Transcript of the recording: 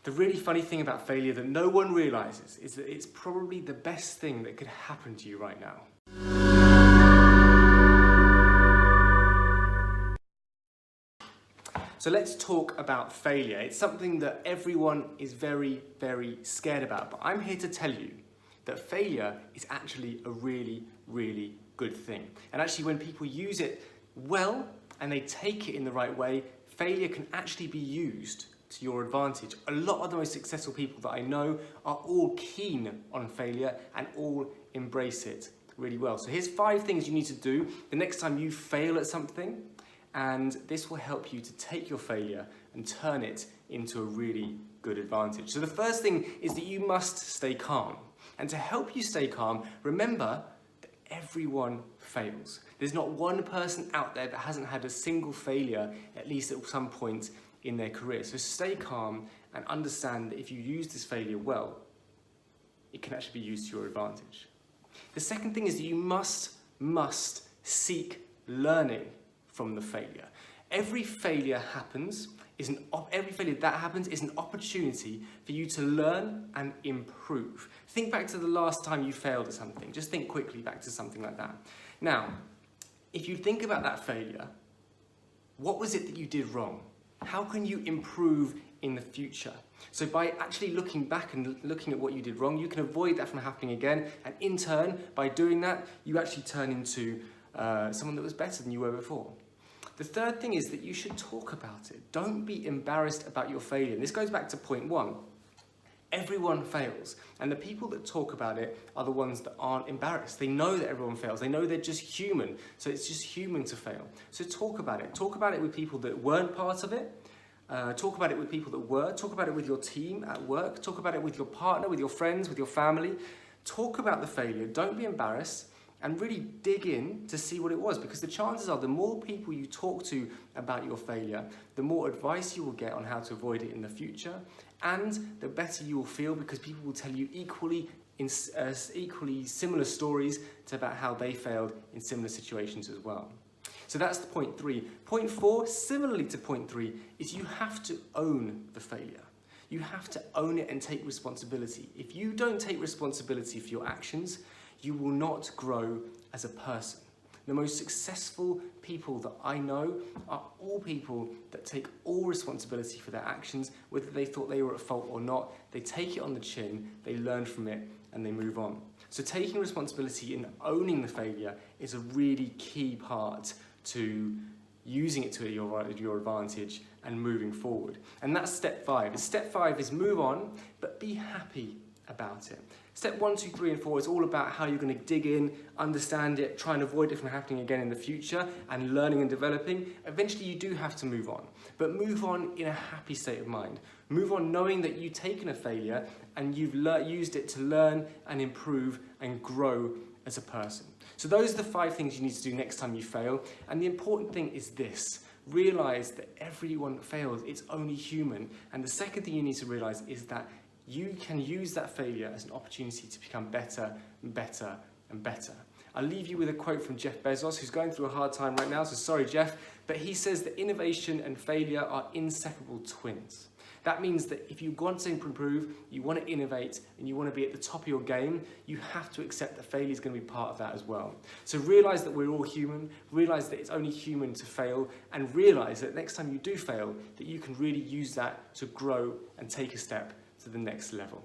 The really funny thing about failure that no one realizes is that it's probably the best thing that could happen to you right now. So let's talk about failure. It's something that everyone is very, very scared about, but I'm here to tell you that failure is actually a really, really good thing. And actually when people use it well and they take it in the right way, failure can actually be used to your advantage. A lot of the most successful people that I know are all keen on failure and all embrace it really well. So here's 5 things you need to do the next time you fail at something, and this will help you to take your failure and turn it into a really good advantage. So the first thing is that you must stay calm. And to help you stay calm, remember that everyone fails. There's not one person out there that hasn't had a single failure, at least at some point in their career. So stay calm and understand that if you use this failure well, it can actually be used to your advantage. The second thing is that you must seek learning from the failure. Every failure that happens is an opportunity for you to learn and improve. Think back to the last time you failed at something. Just think quickly back to something like that. Now, if you think about that failure, what was it that you did wrong? How can you improve in the future? So by actually looking back and looking at what you did wrong, you can avoid that from happening again. And in turn, by doing that, you actually turn into someone that was better than you were before. The third thing is that you should talk about it. Don't be embarrassed about your failure. And this goes back to point 1. Everyone fails. And the people that talk about it are the ones that aren't embarrassed. They know that everyone fails. They know they're just human. So it's just human to fail. So talk about it. Talk about it with people that weren't part of it. Talk about it with people that were. Talk about it with your team at work. Talk about it with your partner, with your friends, with your family. Talk about the failure. Don't be embarrassed. And really dig in to see what it was, because the chances are the more people you talk to about your failure, the more advice you will get on how to avoid it in the future, and the better you will feel, because people will tell you equally similar stories about how they failed in similar situations as well. So that's the point 3. Point 4, similarly to point 3, is you have to own the failure. You have to own it and take responsibility. If you don't take responsibility for your actions, you will not grow as a person. The most successful people that I know are all people that take all responsibility for their actions, whether they thought they were at fault or not. They take it on the chin, they learn from it, and they move on. So taking responsibility and owning the failure is a really key part to using it to your advantage and moving forward. And that's step 5. Step 5 is move on, but be happy about it. Step 1, 2, 3, and 4 is all about how you're going to dig in, understand it, try and avoid it from happening again in the future, and learning and developing. Eventually you do have to move on, but move on in a happy state of mind. Move on knowing that you've taken a failure and you've used it to learn and improve and grow as a person. So those are the 5 things you need to do next time you fail. And the important thing is this: realize that everyone fails. It's only human. And the second thing you need to realize is that you can use that failure as an opportunity to become better and better and better. I'll leave you with a quote from Jeff Bezos, who's going through a hard time right now, so sorry, Jeff, but he says that innovation and failure are inseparable twins. That means that if you want to improve, you want to innovate, and you want to be at the top of your game, you have to accept that failure is going to be part of that as well. So realize that we're all human, realize that it's only human to fail, and realize that next time you do fail, that you can really use that to grow and take a step to the next level.